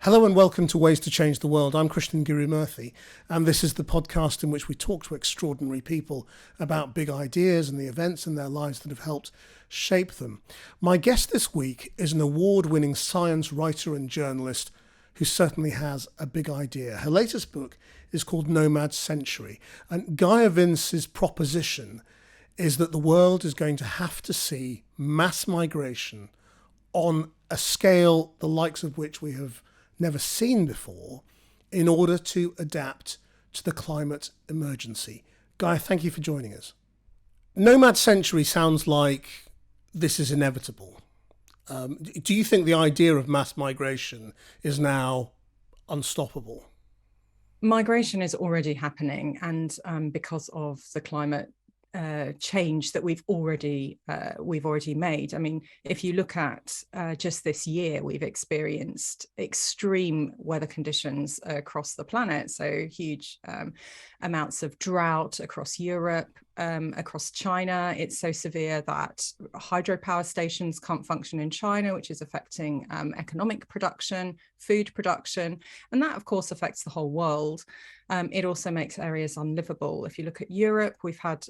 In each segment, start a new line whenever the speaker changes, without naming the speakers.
Hello and welcome to Ways to Change the World. I'm Krishnan Murthy, and this is the podcast in which we talk to extraordinary people about big ideas and the events in their lives that have helped shape them. My guest this week is an award-winning science writer and journalist who certainly has a big idea. Her latest book is called Nomad Century, and Gaia Vince's proposition is that the world is going to have to see mass migration on a scale the likes of which we have never seen before in order to adapt to the climate emergency. Gaia, thank you for joining us. Nomad Century sounds like this is inevitable. Do you think the idea of mass migration is now unstoppable?
Migration is already happening, and because of the climate change that we've already made. I mean, if you look at just this year, we've experienced extreme weather conditions across the planet. So huge amounts of drought across Europe, across China. It's so severe that hydropower stations can't function in China, which is affecting economic production, food production, and that of course affects the whole world. It also makes areas unlivable. If you look at Europe, we've had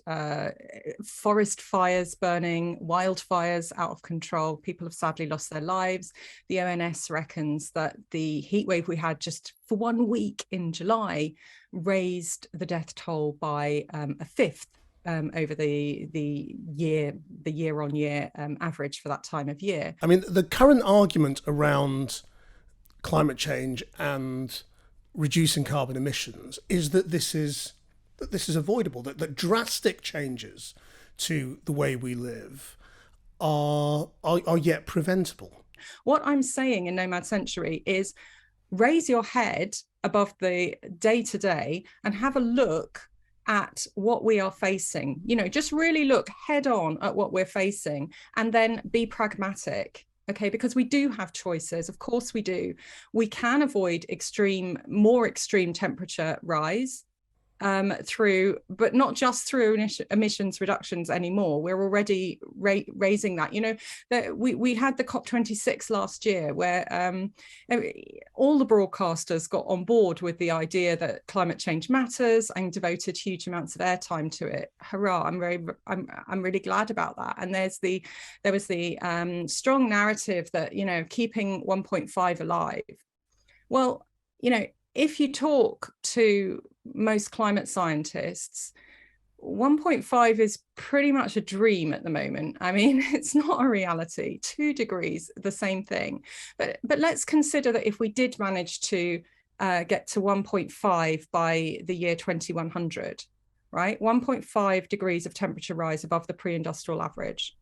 forest fires burning, wildfires out of control. People have sadly lost their lives. The ONS reckons that the heat wave we had just for 1 week in July raised the death toll by a fifth over the year-on-year average for that time of year.
I mean, the current argument around climate change and reducing carbon emissions is that this is avoidable, that drastic changes to the way we live are yet preventable.
What I'm saying in Nomad Century is raise your head above the day-to-day and have a look at what we are facing. Just really look head on at what we're facing and then be pragmatic. Okay, because we do have choices. Of course we do. We can avoid more extreme temperature rise but not just through emissions reductions anymore. We're already raising that. That we had the COP26 last year where all the broadcasters got on board with the idea that climate change matters and devoted huge amounts of airtime to it. Hurrah! I'm really glad about that. And there was the strong narrative that keeping 1.5 alive. Well, if you talk to most climate scientists, 1.5 is pretty much a dream at the moment. I mean, it's not a reality. 2 degrees, the same thing. But let's consider that if we did manage to get to 1.5 by the year 2100, right? 1.5 degrees of temperature rise above the pre-industrial average.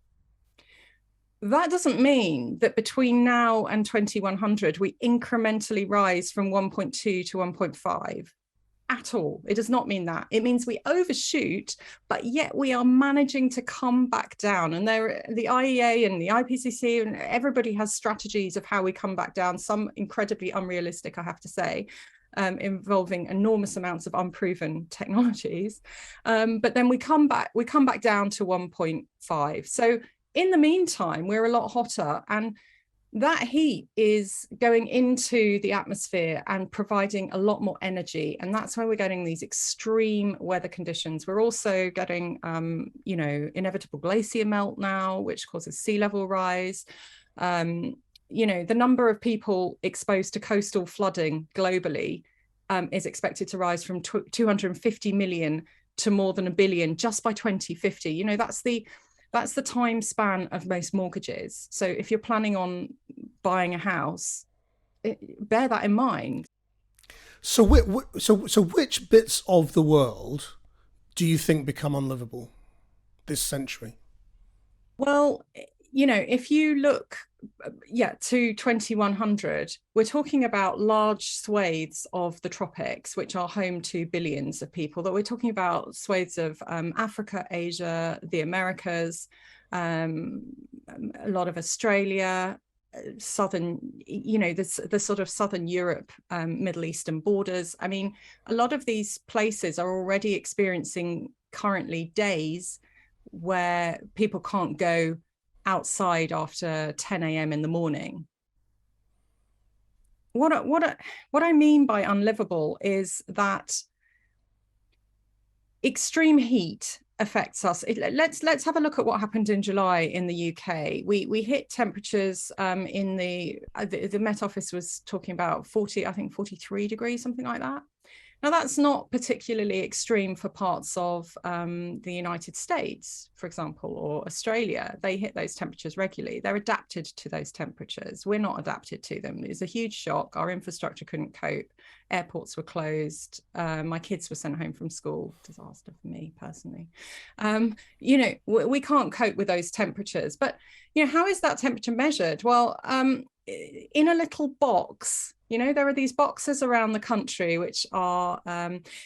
That doesn't mean that between now and 2100, we incrementally rise from 1.2 to 1.5 at all. It does not mean that. It means we overshoot, but yet we are managing to come back down. And the IEA and the IPCC and everybody has strategies of how we come back down, some incredibly unrealistic, I have to say, involving enormous amounts of unproven technologies. But then we come back down to 1.5. So in the meantime, we're a lot hotter, and that heat is going into the atmosphere and providing a lot more energy. And that's why we're getting these extreme weather conditions. We're also getting, inevitable glacier melt now, which causes sea level rise. The number of people exposed to coastal flooding globally is expected to rise from 250 million to more than 1 billion just by 2050. That's the time span of most mortgages. So if you're planning on buying a house, bear that in mind.
So which bits of the world do you think become unlivable this century?
Well, if you look to 2100, we're talking about large swathes of the tropics, which are home to billions of people. That we're talking about swathes of Africa, Asia, the Americas, a lot of Australia, southern, the sort of southern Europe, Middle Eastern borders. I mean, a lot of these places are already experiencing currently days where people can't go outside after 10 a.m. in the morning. what I mean by unlivable is that extreme heat affects us. Let's have a look at what happened in July in the UK. We hit temperatures in the Met Office was talking about 40, I think 43 degrees, something like that. Now, that's not particularly extreme for parts of the United States, for example, or Australia. They hit those temperatures regularly. They're adapted to those temperatures. We're not adapted to them. It was a huge shock. Our infrastructure couldn't cope. Airports were closed. My kids were sent home from school. Disaster for me personally. You know, we can't cope with those temperatures. But, you know, how is that temperature measured? Well, in a little box. You know, there are these boxes around the country which are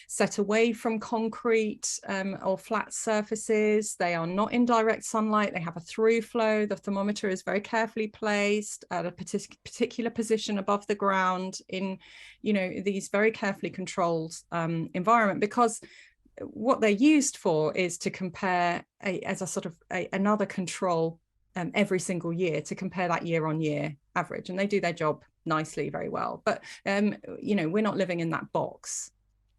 set away from concrete or flat surfaces. They are not in direct sunlight. They have a through flow. The thermometer is very carefully placed at a particular position above the ground in, you know, these very carefully controlled environment, because what they're used for is to compare as a sort of another control every single year, to compare that year on year average. And they do their job nicely, very well. But, you know, we're not living in that box.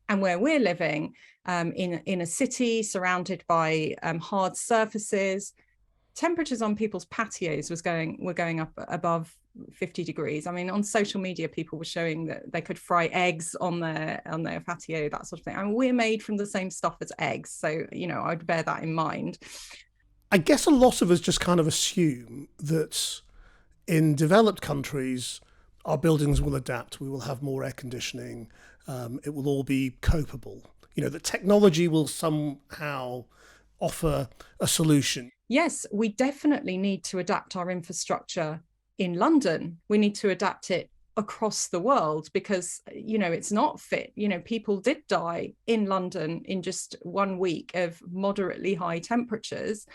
And where we're living in a city surrounded by hard surfaces, temperatures on people's patios were going up above 50 degrees. I mean, on social media, people were showing that they could fry eggs on their patio, that sort of thing. I mean, we're made from the same stuff as eggs. So, you know, I'd bear that in mind.
I guess a lot of us just kind of assume that in developed countries, our buildings will adapt. We will have more air conditioning. It will all be copable. You know, that technology will somehow offer a solution.
Yes, we definitely need to adapt our infrastructure in London. We need to adapt it across the world, because, you know, it's not fit. You know, people did die in London in just 1 week of moderately high temperatures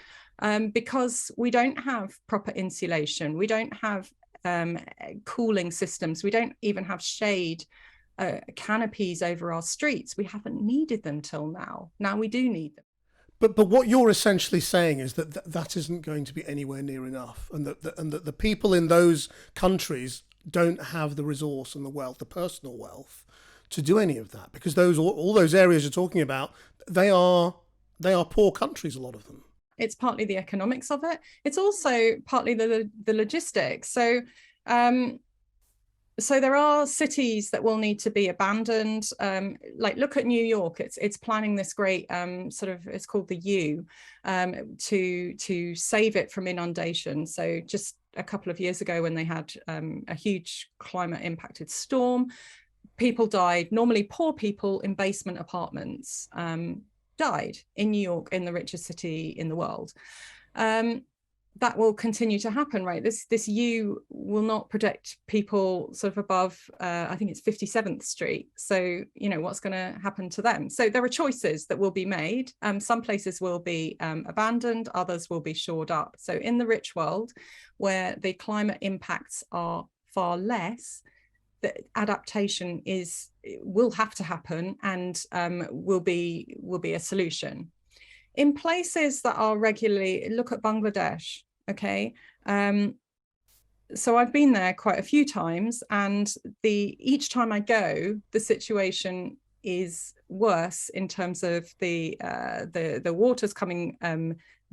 because we don't have proper insulation. We don't have cooling systems. We don't even have shade canopies over our streets. We haven't needed them till now. Now we do need them.
But what you're essentially saying is that that isn't going to be anywhere near enough, and that the people in those countries don't have the resource and the wealth, the personal wealth, to do any of that, because all those areas you're talking about, they are poor countries, a lot of them.
It's partly the economics of it. It's also partly the logistics. So there are cities that will need to be abandoned. Like, look at New York. It's planning this great it's called the U, to save it from inundation. So just a couple of years ago, when they had a huge climate impacted storm, people died. Normally poor people in basement apartments died in New York, in the richest city in the world. That will continue to happen, right? This U will not protect people sort of above, I think it's 57th Street. So, you know, what's going to happen to them? So there are choices that will be made. Some places will be abandoned, others will be shored up. So in the rich world, where the climate impacts are far less, the adaptation will have to happen, and will be a solution. In places that are regularly, look at Bangladesh, okay? So I've been there quite a few times, and each time I go, the situation is worse in terms of the waters coming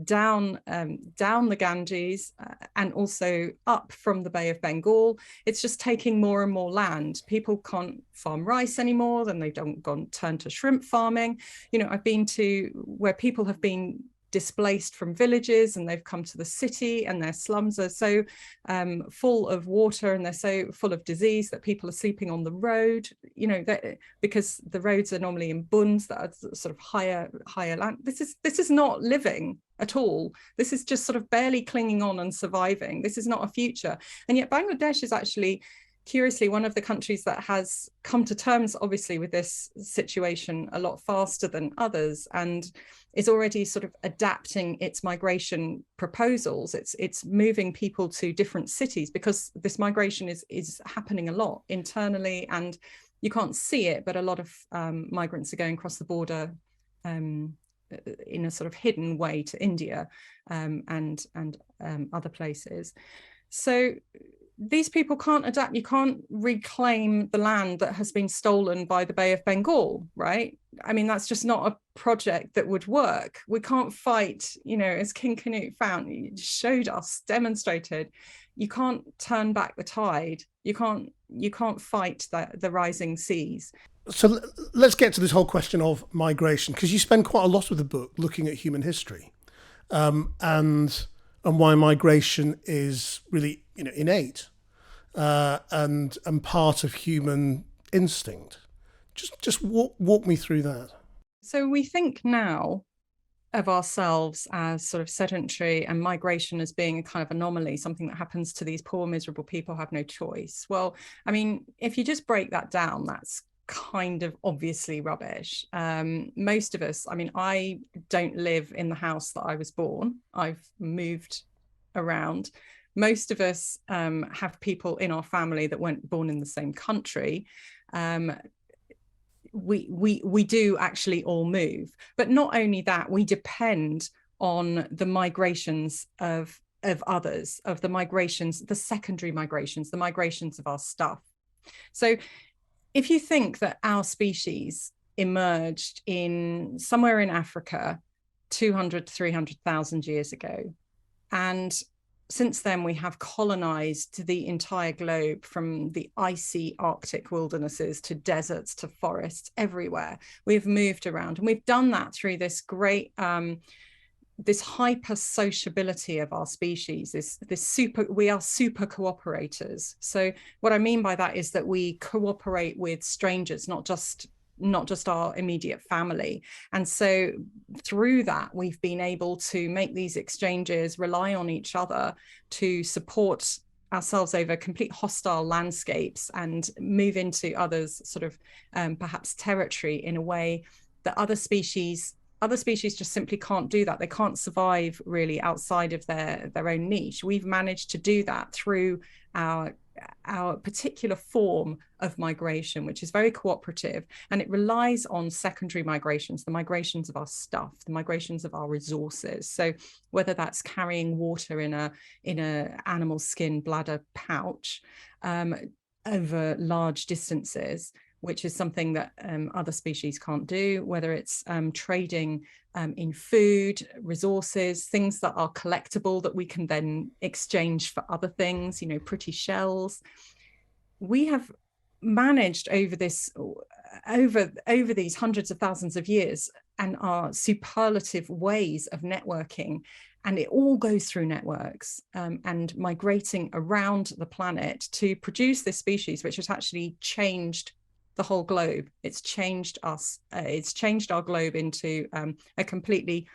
down the Ganges and also up from the Bay of Bengal. It's just taking more and more land. People can't farm rice anymore, then they don't turn to shrimp farming. You know, I've been to where people have been displaced from villages and they've come to the city, and their slums are so full of water and they're so full of disease that people are sleeping on the road, you know, because the roads are normally in bunds that are sort of higher land. This is not living at all. This is just sort of barely clinging on and surviving. This is not a future. And yet Bangladesh is actually, curiously, one of the countries that has come to terms, obviously, with this situation a lot faster than others, and is already sort of adapting its migration proposals. It's moving people to different cities, because this migration is happening a lot internally, and you can't see it, but a lot of migrants are going across the border in a sort of hidden way to India and other places. So these people can't adapt. You can't reclaim the land that has been stolen by the Bay of Bengal, right? I mean, that's just not a project that would work. We can't fight, as King Canute found, showed us, demonstrated, you can't turn back the tide. You can't fight the rising seas.
So let's get to this whole question of migration, because you spend quite a lot of the book looking at human history, and why migration is really innate, and part of human instinct. Just walk me through that.
So we think now of ourselves as sort of sedentary and migration as being a kind of anomaly, something that happens to these poor, miserable people who have no choice. Well, I mean, if you just break that down, that's kind of obviously rubbish. Most of us, I mean, I don't live in the house that I was born. I've moved around. Most of us have people in our family that weren't born in the same country. We do actually all move, but not only that, we depend on the migrations of others, of the migrations, the secondary migrations, the migrations of our stuff. So if you think that our species emerged in somewhere in Africa 200, 300,000 years ago, and since then, we have colonized the entire globe, from the icy Arctic wildernesses to deserts to forests everywhere. We've moved around, and we've done that through this great, this hyper sociability of our species. We are super cooperators. So what I mean by that is that we cooperate with strangers, not just our immediate family. And so through that, we've been able to make these exchanges, rely on each other to support ourselves over complete hostile landscapes and move into others' sort of perhaps territory in a way that other species just simply can't do that. They can't survive really outside of their own niche. We've managed to do that through our particular form of migration, which is very cooperative, and it relies on secondary migrations, the migrations of our stuff, the migrations of our resources. So whether that's carrying water in a animal skin bladder pouch over large distances, which is something that other species can't do, whether it's trading in food, resources, things that are collectible that we can then exchange for other things, pretty shells. We have managed over these hundreds of thousands of years, and our superlative ways of networking, and it all goes through networks and migrating around the planet to produce this species, which has actually changed the whole globe. It's changed us. It's changed our globe into a completely,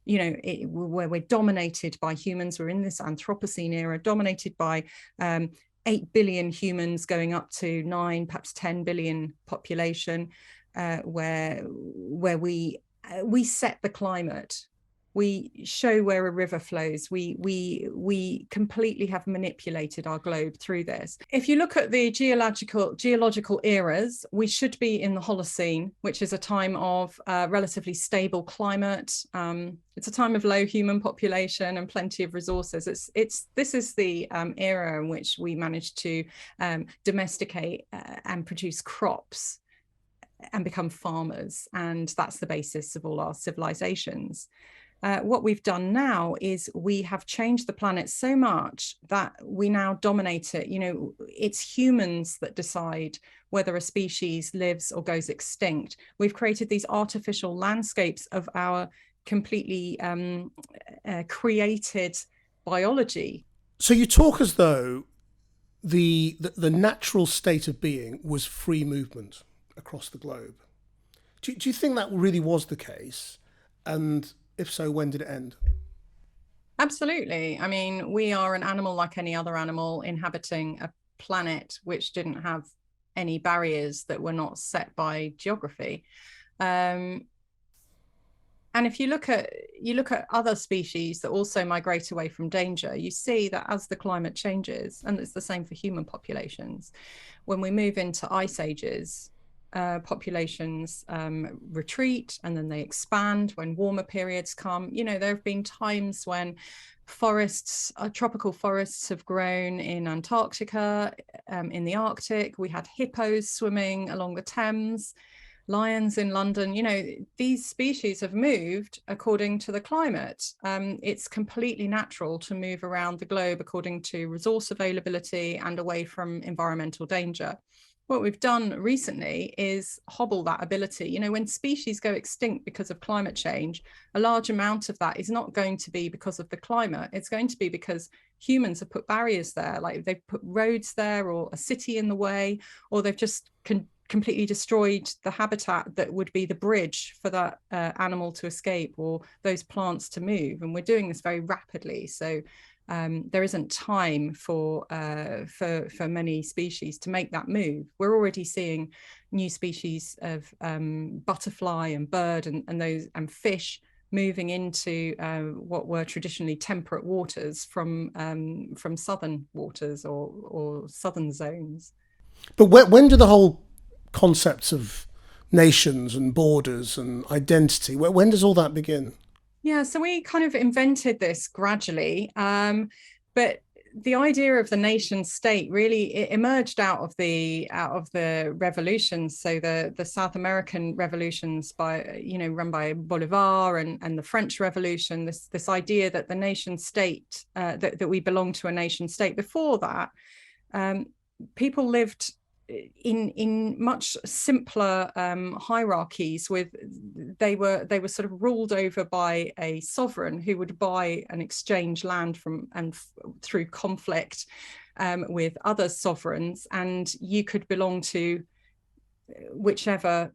where we're dominated by humans. We're in this Anthropocene era, dominated by 8 billion humans going up to 9, perhaps 10 billion population, where we set the climate. We show where a river flows. We completely have manipulated our globe through this. If you look at the geological eras, we should be in the Holocene, which is a time of relatively stable climate. It's a time of low human population and plenty of resources. This is the era in which we managed to domesticate and produce crops and become farmers, and that's the basis of all our civilizations. What we've done now is we have changed the planet so much that we now dominate it. It's humans that decide whether a species lives or goes extinct. We've created these artificial landscapes of our completely created biology.
So you talk as though the natural state of being was free movement across the globe. Do you think that really was the case? And if so, when did it end?
Absolutely. I mean, we are an animal like any other animal, inhabiting a planet which didn't have any barriers that were not set by geography. And if you look at other species that also migrate away from danger, you see that as the climate changes, and it's the same for human populations, when we move into ice ages, populations retreat and then they expand when warmer periods come. There have been times when tropical forests have grown in Antarctica, in the Arctic. We had hippos swimming along the Thames, lions in London. These species have moved according to the climate. It's completely natural to move around the globe according to resource availability and away from environmental danger. What we've done recently is hobble that ability. When species go extinct because of climate change, a large amount of that is not going to be because of the climate. It's going to be because humans have put barriers there, like they've put roads there or a city in the way, or they've just completely destroyed the habitat that would be the bridge for that animal to escape or those plants to move. And we're doing this very rapidly. So there isn't time for many species to make that move. We're already seeing new species of butterfly and bird and fish moving into what were traditionally temperate waters from southern waters or southern zones.
But when do the whole concepts of nations and borders and identity, when does all that begin?
Yeah, so we kind of invented this gradually, but the idea of the nation state really emerged out of the revolutions. So the South American revolutions run by Bolivar and the French Revolution. This idea that the nation state that we belong to a nation state. Before that, people lived in much simpler hierarchies. They were sort of ruled over by a sovereign who would buy and exchange land through conflict with other sovereigns, and you could belong to whichever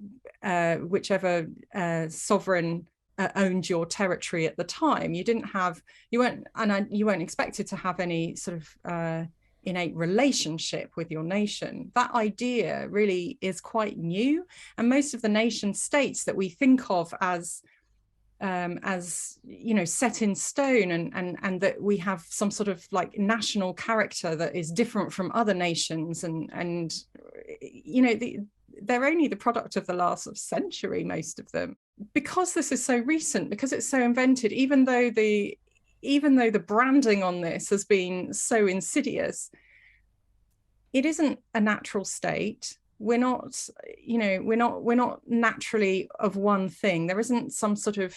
sovereign owned your territory at the time. You weren't expected to have any sort of innate relationship with your nation. That idea really is quite new, and most of the nation states that we think of as set in stone and that we have some sort of like national character that is different from other nations and they're only the product of the last century, most of them, because this is so recent, because it's so invented. Even though the branding on this has been so insidious, it isn't a natural state. We're not naturally of one thing. There isn't some sort of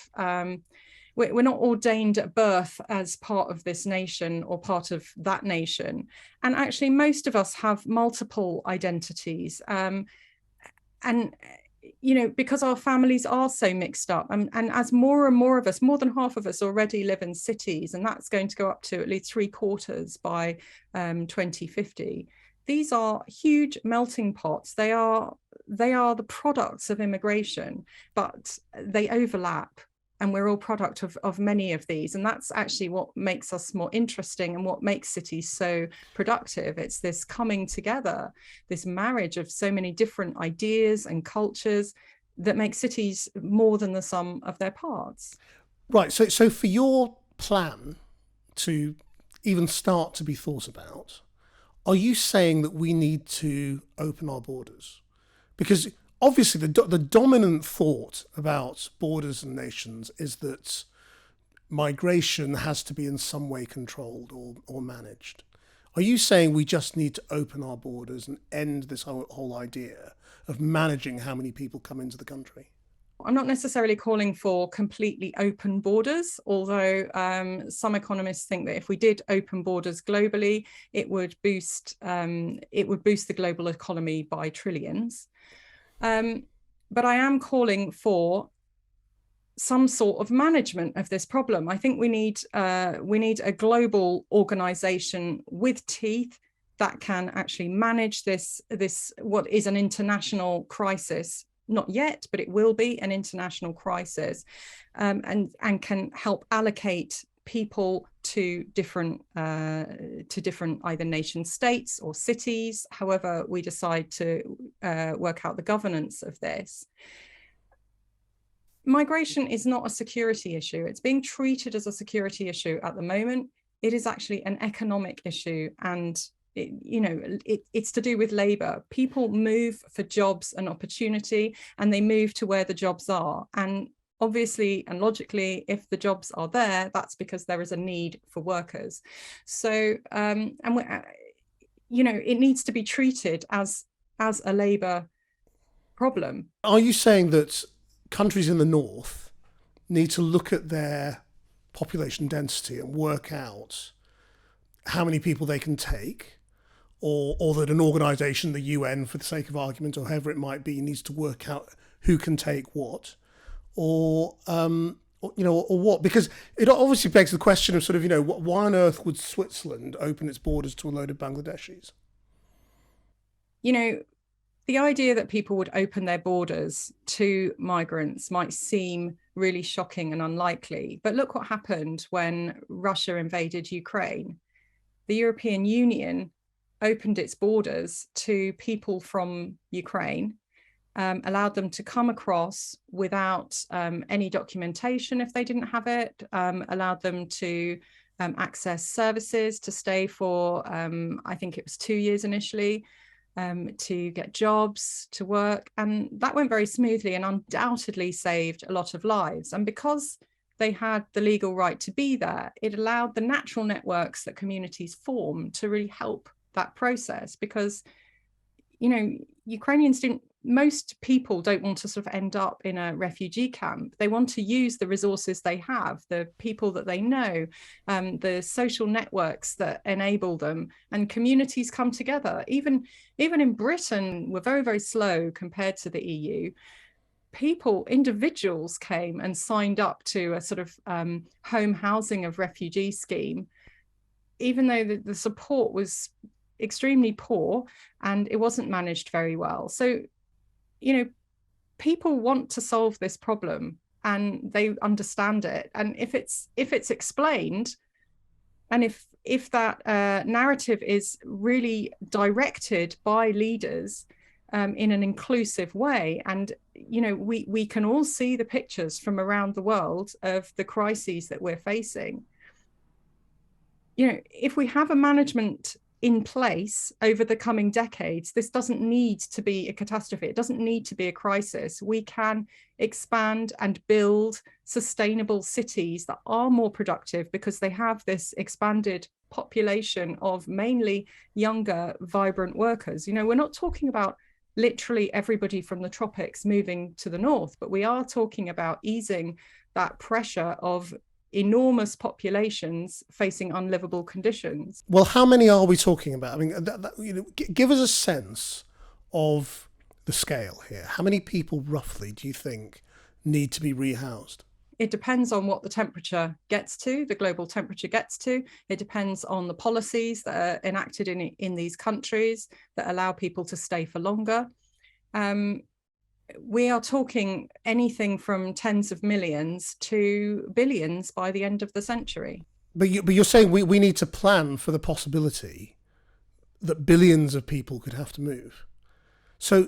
we're not ordained at birth as part of this nation or part of that nation. And actually, most of us have multiple identities. And because our families are so mixed up, and as more and more of us, more than half of us already live in cities, and that's going to go up to at least 3/4 by 2050. These are huge melting pots. They are the products of immigration, but they overlap, and we're all product of many of these. And that's actually what makes us more interesting and what makes cities so productive. It's this coming together, this marriage of so many different ideas and cultures that makes cities more than the sum of their parts.
Right. So for your plan to even start to be thought about, are you saying that we need to open our borders? Because obviously the dominant thought about borders and nations is that migration has to be in some way controlled or managed. Are you saying we just need to open our borders and end this whole idea of managing how many people come into the country?
I'm not necessarily calling for completely open borders, although some economists think that if we did open borders globally, it would boost the global economy by trillions. But I am calling for some sort of management of this problem. I think we need a global organization with teeth that can actually manage this what is an international crisis. Not yet, but it will be an international crisis, and can help allocate people to different either nation states or cities, however we decide to work out the governance of this. Migration is not a security issue. It's being treated as a security issue at the moment. It is actually an economic issue, and it's to do with labor. People move for jobs and opportunity, and they move to where the jobs are. And obviously and logically, if the jobs are there, that's because there is a need for workers. So it needs to be treated as a labor problem.
Are you saying that countries in the north need to look at their population density and work out how many people they can take, or that an organisation, the UN, for the sake of argument, or however it might be, needs to work out who can take what, or what? Because it obviously begs the question of sort of, why on earth would Switzerland open its borders to a load of Bangladeshis?
The idea that people would open their borders to migrants might seem really shocking and unlikely. But look what happened when Russia invaded Ukraine. The European Union opened its borders to people from Ukraine, allowed them to come across without any documentation if they didn't have it, allowed them to access services, to stay for, I think it was 2 years initially, to get jobs, to work. And that went very smoothly and undoubtedly saved a lot of lives. And because they had the legal right to be there, it allowed the natural networks that communities form to really help that process. Because, most people don't want to sort of end up in a refugee camp. They want to use the resources they have, the people that they know, the social networks that enable them, and communities come together. Even in Britain, we're very, very slow compared to the EU. Individuals came and signed up to a sort of home housing of refugee scheme, even though the support was extremely poor and it wasn't managed very well. So, people want to solve this problem and they understand it. And if it's explained, and if that narrative is really directed by leaders in an inclusive way, and we can all see the pictures from around the world of the crises that we're facing. If we have a management in place over the coming decades, this doesn't need to be a catastrophe. It doesn't need to be a crisis. We can expand and build sustainable cities that are more productive because they have this expanded population of mainly younger, vibrant workers. We're not talking about literally everybody from the tropics moving to the north, but we are talking about easing that pressure of enormous populations facing unlivable conditions.
Well, how many are we talking about? I mean, give us a sense of the scale here. How many people roughly do you think need to be rehoused?
It depends on what the temperature gets to, the global temperature gets to. It depends on the policies that are enacted in these countries that allow people to stay for longer. We are talking anything from tens of millions to billions by the end of the century.
But you're saying we need to plan for the possibility that billions of people could have to move. So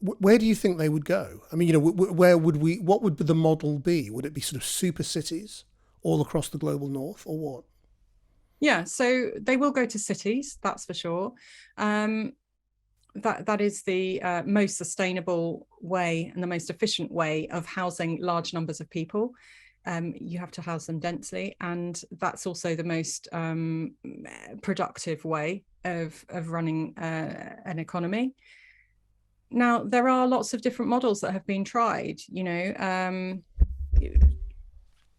where do you think they would go? I mean, what would the model be? Would it be sort of super cities all across the global north, or what?
Yeah, so they will go to cities, that's for sure. That is the most sustainable way and the most efficient way of housing large numbers of people. You have to house them densely, and that's also the most productive way of running an economy. Now, there are lots of different models that have been tried.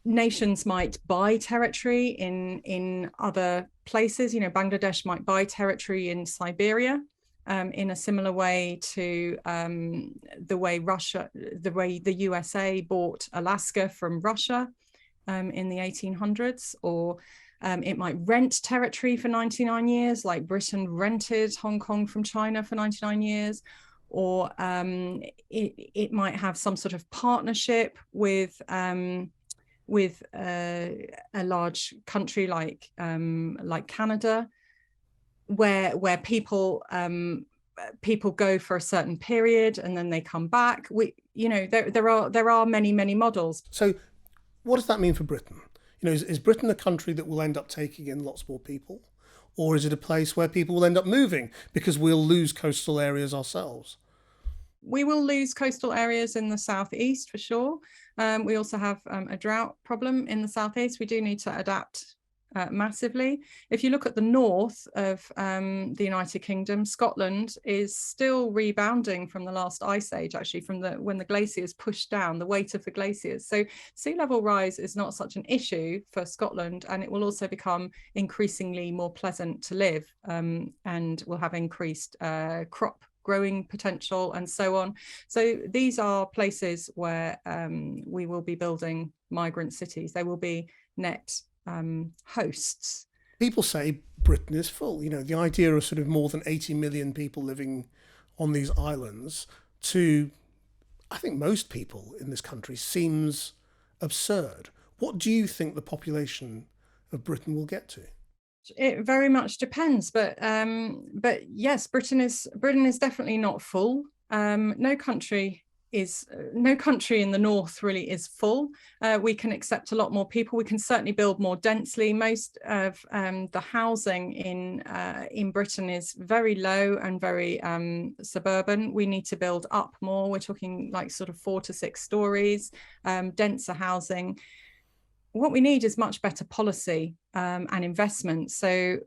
Nations might buy territory in other places. Bangladesh might buy territory in Siberia. In a similar way to the way the USA bought Alaska from Russia in the 1800s, or it might rent territory for 99 years, like Britain rented Hong Kong from China for 99 years, or it might have some sort of partnership with a large country like Canada, where people go for a certain period and then they come back. There are many models.
So what does that mean for Britain? Is Britain a country that will end up taking in lots more people, Or is it a place where people will end up moving because we'll lose coastal areas ourselves?
We will lose coastal areas in the southeast for sure. We also have a drought problem in the southeast. We do need to adapt massively. If you look at the north of the United Kingdom, Scotland is still rebounding from the last ice age, actually, from when the glaciers pushed down, the weight of the glaciers. So sea level rise is not such an issue for Scotland, and it will also become increasingly more pleasant to live, and will have increased crop growing potential and so on. So these are places where we will be building migrant cities. They will be net hosts.
People say Britain is full. You know, the idea of sort of more than 80 million people living on these islands, to, I think, most people in this country seems absurd. What do you think the population of Britain will get to?
It very much depends, but yes, Britain is definitely not full. No country in the north really is full. We can accept a lot more people. We can certainly build more densely. Most of the housing in Britain is very low and very suburban. We need to build up more. We're talking like sort of 4 to 6 stories, denser housing. What we need is much better policy and investment. So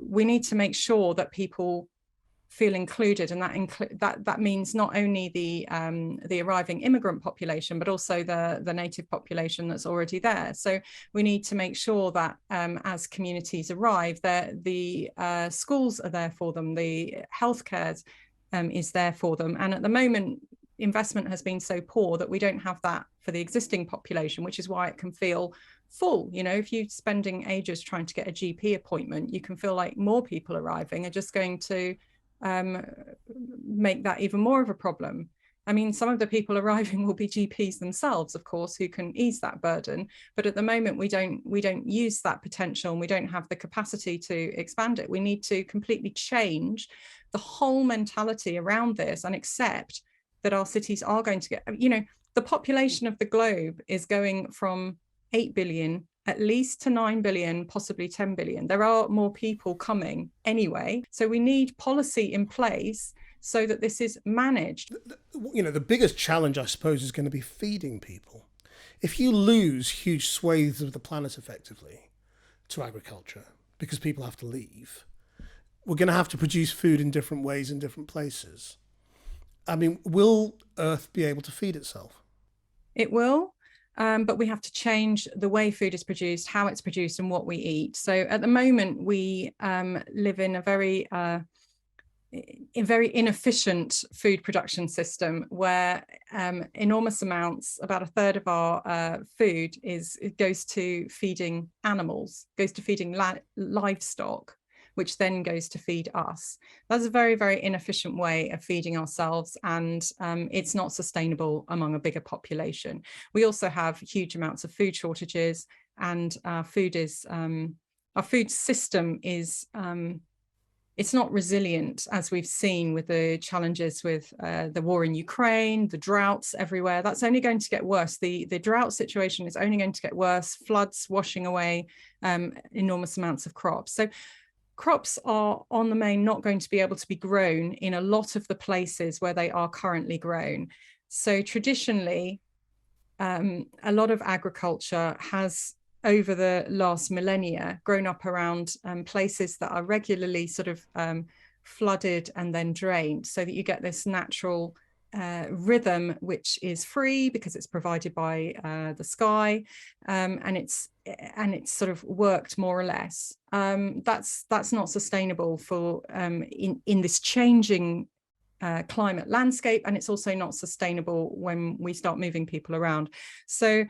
we need to make sure that people feel included, and that means not only the arriving immigrant population, but also the native population that's already there. So we need to make sure that as communities arrive, the schools are there for them, the healthcare is there for them, and at the moment, investment has been so poor that we don't have that for the existing population, which is why it can feel full. You know, if you're spending ages trying to get a GP appointment, you can feel like more people arriving are just going to make that even more of a problem. I mean, some of the people arriving will be GPs themselves, of course, who can ease that burden. But at the moment, we don't use that potential, and we don't have the capacity to expand it. We need to completely change the whole mentality around this and accept that our cities are going to get, you know, the population of the globe is going from 8 billion at least to 9 billion, possibly 10 billion. There are more people coming anyway. So we need policy in place so that this is managed.
You know, the biggest challenge, I suppose, is going to be feeding people. If you lose huge swathes of the planet effectively to agriculture because people have to leave, we're going to have to produce food in different ways in different places. I mean, will Earth be able to feed itself?
It will, but we have to change the way food is produced, how it's produced, and what we eat. So at the moment, we live in a very inefficient food production system where enormous amounts, about a third of our food goes to feeding animals, goes to feeding livestock, which then goes to feed us. That's a very, very inefficient way of feeding ourselves, and it's not sustainable among a bigger population. We also have huge amounts of food shortages, and our food system is it's not resilient, as we've seen with the challenges with the war in Ukraine, the droughts everywhere. That's only going to get worse. The drought situation is only going to get worse, floods washing away enormous amounts of crops. So crops are on the main not going to be able to be grown in a lot of the places where they are currently grown. So traditionally, a lot of agriculture has, over the last millennia, grown up around places that are regularly sort of flooded and then drained, so that you get this natural rhythm, which is free because it's provided by the sky, and it's sort of worked more or less. That's not sustainable for in this changing climate landscape, and it's also not sustainable when we start moving people around. So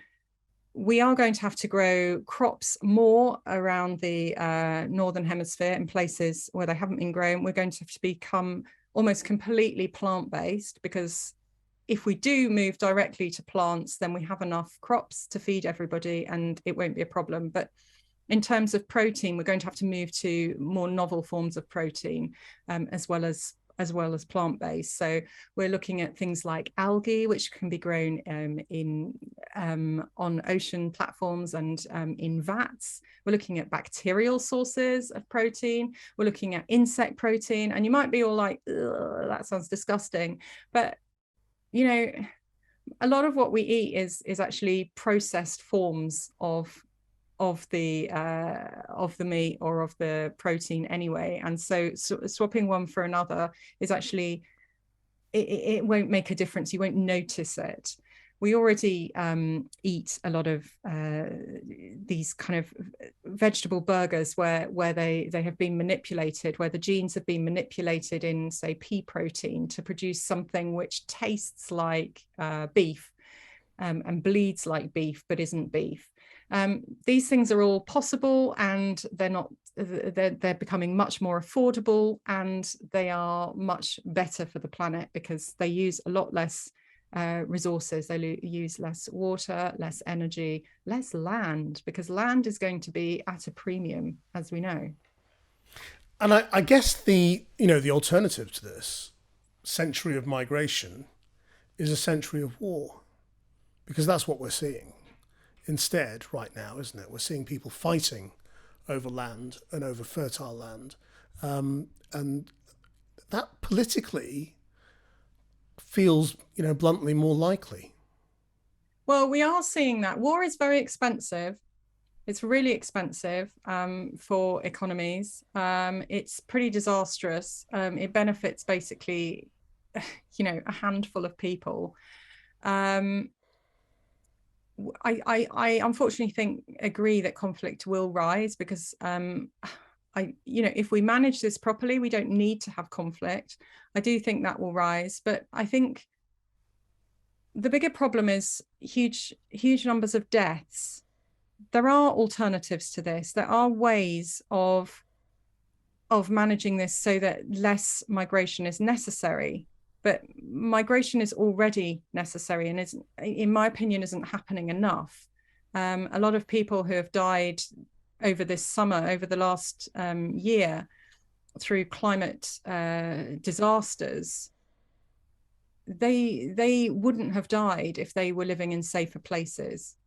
we are going to have to grow crops more around the northern hemisphere in places where they haven't been grown. We're going to have to become almost completely plant-based, because if we do move directly to plants, then we have enough crops to feed everybody and it won't be a problem. But in terms of protein, we're going to have to move to more novel forms of protein, as well as plant-based. So we're looking at things like algae, which can be grown in on ocean platforms and in vats. We're looking at bacterial sources of protein. We're looking at insect protein. And you might be all like, that sounds disgusting. But, you know, a lot of what we eat is actually processed forms of the meat or of the protein anyway. And so swapping one for another is actually, it won't make a difference. You won't notice it. We already eat a lot of these kind of vegetable burgers where they have been manipulated, where the genes have been manipulated in, say, pea protein to produce something which tastes like beef and bleeds like beef, but isn't beef. These things are all possible, and they're becoming much more affordable, and they are much better for the planet because they use a lot less resources. They use less water, less energy, less land, because land is going to be at a premium, as we know.
And I guess the alternative to this century of migration is a century of war, because that's what we're seeing instead right now, isn't it? We're seeing people fighting over land and over fertile land, and that politically feels, bluntly more likely.
Well, we are seeing that. War is very expensive. It's really expensive for economies. It's pretty disastrous. It benefits basically, a handful of people. I unfortunately agree that conflict will rise because if we manage this properly, we don't need to have conflict. I do think that will rise, but I think the bigger problem is huge numbers of deaths. There are alternatives to this. There are ways of managing this so that less migration is necessary. But migration is already necessary and in my opinion, isn't happening enough. A lot of people who have died over this summer, over the last year, through climate disasters, they wouldn't have died if they were living in safer places.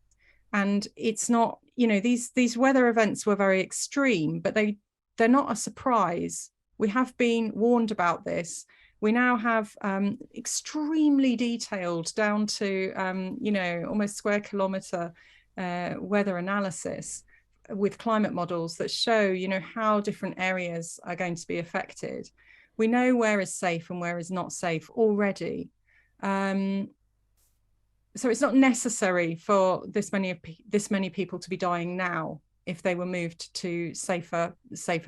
And it's not, these weather events were very extreme, but they're not a surprise. We have been warned about this. We now have extremely detailed, down to almost square kilometer weather analysis with climate models that show how different areas are going to be affected. We know where is safe and where is not safe already. So it's not necessary for this many people to be dying now if they were moved to safer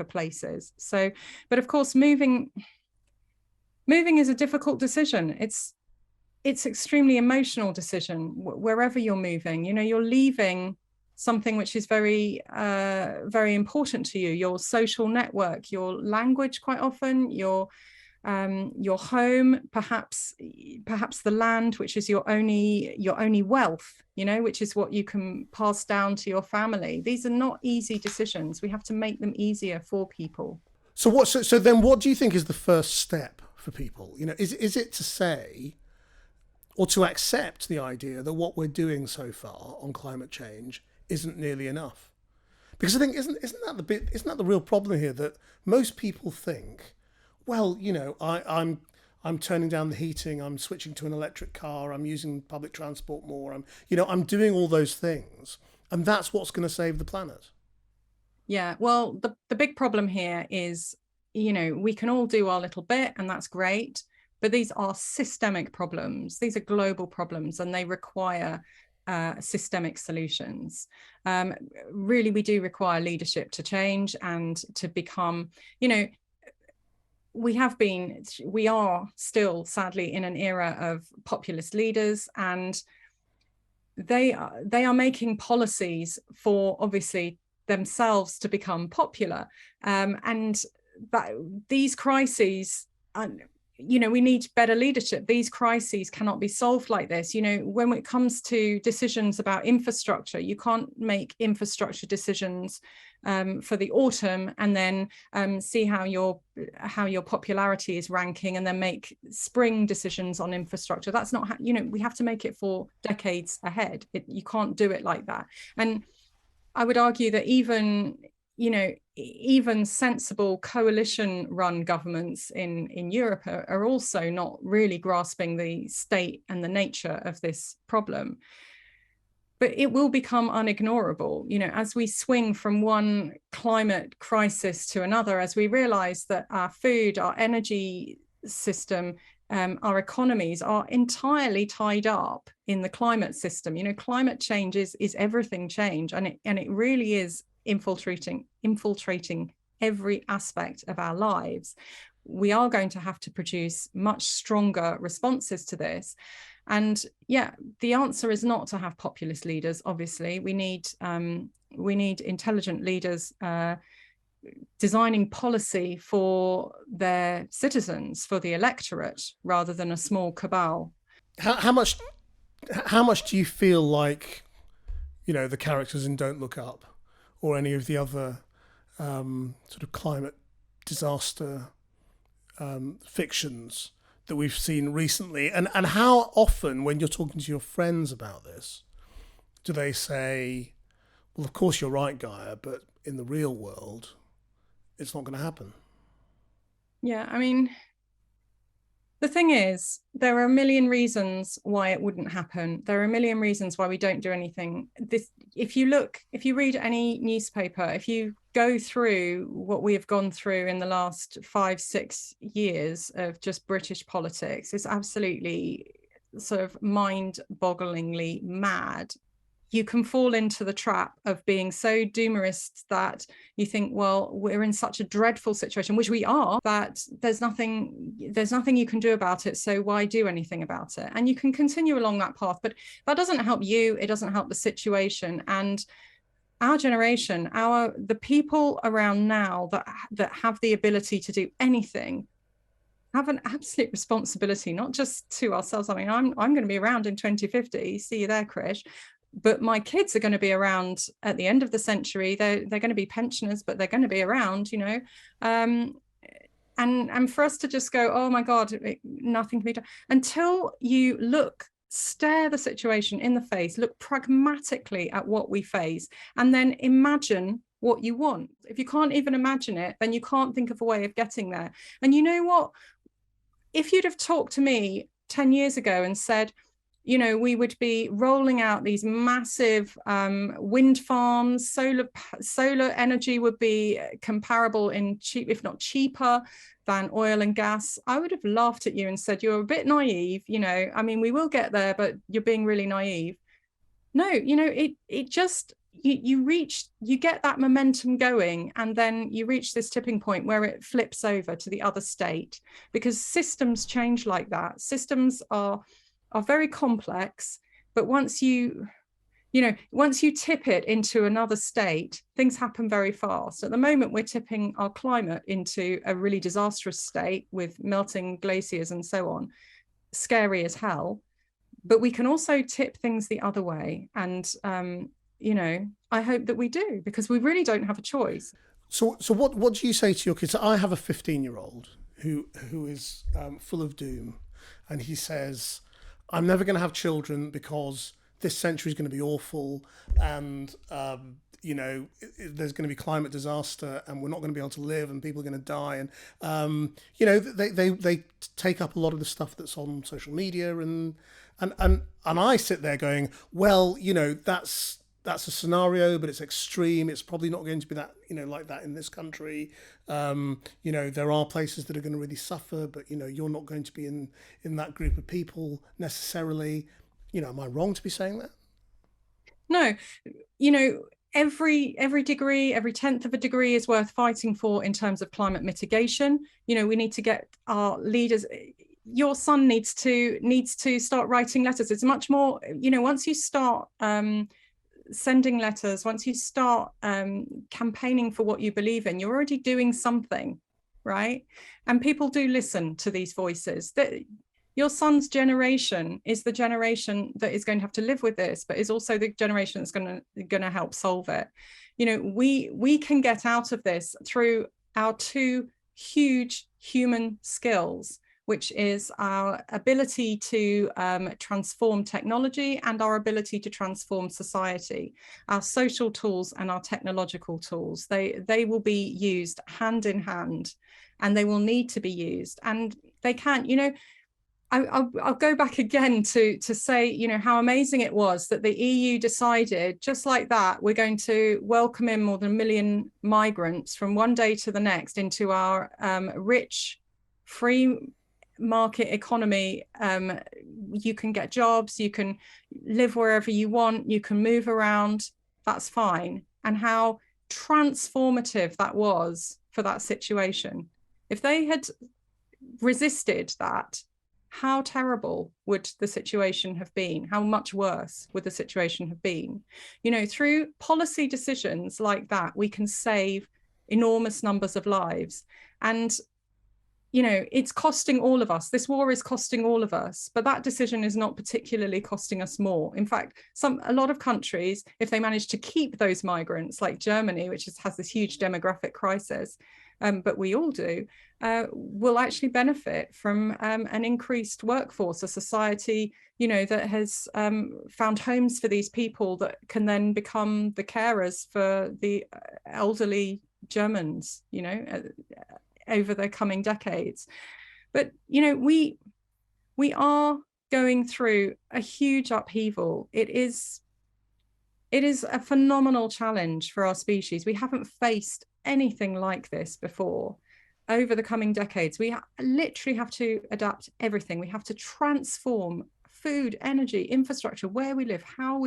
places. So, but of course, moving is a difficult decision. It's extremely emotional decision wherever you're moving. You're leaving something which is very, very important to you, your social network, your language, quite often, your home, perhaps the land, which is your only wealth, which is what you can pass down to your family. These are not easy decisions. We have to make them easier for people.
So then what do you think is the first step for people? Is it to say, or to accept the idea that what we're doing so far on climate change isn't nearly enough? Because I think isn't that the real problem here, that most people think, well, I'm turning down the heating, I'm switching to an electric car, I'm using public transport more, I'm doing all those things, and that's what's going to save the planet.
Yeah, well, the big problem here is, we can all do our little bit, and that's great, but these are systemic problems. These are global problems, and they require systemic solutions. Really, we do require leadership to change and to become, we are still sadly in an era of populist leaders, and they are making policies for, obviously, themselves to become popular, and that these crises, we need better leadership. These crises cannot be solved like this. When it comes to decisions about infrastructure, you can't make infrastructure decisions for the autumn, and then see how your popularity is ranking, and then make spring decisions on infrastructure. That's not how, we have to make it for decades ahead. You can't do it like that. And I would argue that even sensible coalition-run governments in Europe are also not really grasping the state and the nature of this problem. But it will become unignorable, as we swing from one climate crisis to another, as we realize that our food, our energy system, our economies are entirely tied up in the climate system. Climate change is everything change, and it really is infiltrating every aspect of our lives. We are going to have to produce much stronger responses to this. And the answer is not to have populist leaders. Obviously, we need intelligent leaders designing policy for their citizens, for the electorate, rather than a small cabal.
How much do you feel like, the characters in Don't Look Up or any of the other sort of climate disaster fictions that we've seen recently, and how often, when you're talking to your friends about this, do they say, well, of course you're right, Gaia, but in the real world, it's not going to happen?
Yeah, I mean, the thing is, there are a million reasons why it wouldn't happen. There are a million reasons why we don't do anything. If you read any newspaper, if you go through what we have gone through in the last 5-6 years of just British politics, it's absolutely sort of mind-bogglingly mad. You can fall into the trap of being so doomerist that you think, well, we're in such a dreadful situation, which we are, that there's nothing you can do about it, so why do anything about it? And you can continue along that path, but that doesn't help you, it doesn't help the situation. And our generation, the people around now that have the ability to do anything, have an absolute responsibility, not just to ourselves. I mean, I'm going to be around in 2050. See you there, Krish. But my kids are going to be around at the end of the century. They're going to be pensioners, but they're going to be around, and for us to just go, oh my God, nothing can be done, until you stare the situation in the face, look pragmatically at what we face, and then imagine what you want. If you can't even imagine it, then you can't think of a way of getting there. And you know what? If you'd have talked to me 10 years ago and said, we would be rolling out these massive wind farms, solar energy would be comparable in cheap, if not cheaper, than oil and gas, I would have laughed at you and said, you're a bit naive, I mean, we will get there, but you're being really naive. No, it just, you get that momentum going, and then you reach this tipping point where it flips over to the other state, because systems change like that. Systems are very complex, but once you tip it into another state, things happen very fast. At the moment, we're tipping our climate into a really disastrous state with melting glaciers and so on. Scary as hell. But we can also tip things the other way. And, I hope that we do, because we really don't have a choice.
So what do you say to your kids? I have a 15-year-old who is full of doom, and he says, I'm never going to have children because this century is going to be awful, and there's going to be climate disaster, and we're not going to be able to live, and people are going to die, and they take up a lot of the stuff that's on social media, and I sit there going, well, that's a scenario, but it's extreme. It's probably not going to be that, like that in this country. There are places that are going to really suffer, but, you're not going to be in that group of people necessarily. Am I wrong to be saying that?
No, every degree, every tenth of a degree is worth fighting for in terms of climate mitigation. We need to get our leaders. Your son needs to start writing letters. It's much more, once you start sending letters, once you start campaigning for what you believe in, you're already doing something, right? And people do listen to these voices. That Your son's generation is the generation that is going to have to live with this, but is also the generation that's going to help solve it. You know, we can get out of this through our two huge human skills, which is our ability to transform technology and our ability to transform society. Our social tools and our technological tools, they will be used hand in hand, and they will need to be used. And they can't, you know, I'll go back again to say, you know, how amazing it was that the EU decided, just like that, we're going to welcome in more than 1 million migrants from one day to the next into our rich, free market economy. You can get jobs, you can live wherever you want, you can move around, that's fine. And how transformative that was for that situation. If they had resisted that, how terrible would the situation have been? How much worse would the situation have been? You know, through policy decisions like that, we can save enormous numbers of lives. And, you know, it's costing all of us. This war is costing all of us, but that decision is not particularly costing us more. In fact, a lot of countries, if they manage to keep those migrants, like Germany, which has this huge demographic crisis, but we all do, will actually benefit from an increased workforce, a society, you know, that has found homes for these people that can then become the carers for the elderly Germans, you know, over the coming decades. But, you know, we are going through a huge upheaval. It is a phenomenal challenge for our species. We haven't faced anything like this before. Over the coming decades, we literally have to adapt everything. We have to transform food, energy, infrastructure, where we live, how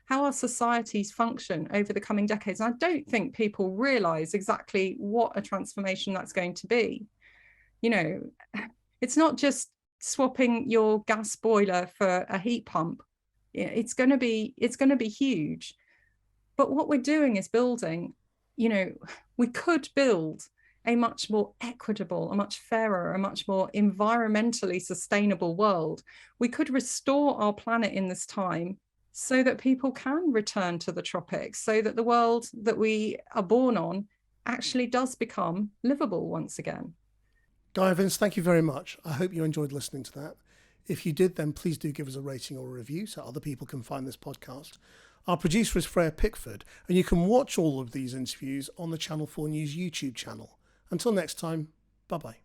our societies function over the coming decades. And I don't think people realize exactly what a transformation that's going to be. You know, it's not just swapping your gas boiler for a heat pump. It's going to be huge. But what we're doing is building, you know, we could build a much more equitable, a much fairer, a much more environmentally sustainable world. We could restore our planet in this time so that people can return to the tropics, so that the world that we are born on actually does become livable once again.
Gaia Vince, thank you very much. I hope you enjoyed listening to that. If you did, then please do give us a rating or a review so other people can find this podcast. Our producer is Freya Pickford, and you can watch all of these interviews on the Channel 4 News YouTube channel. Until next time, bye-bye.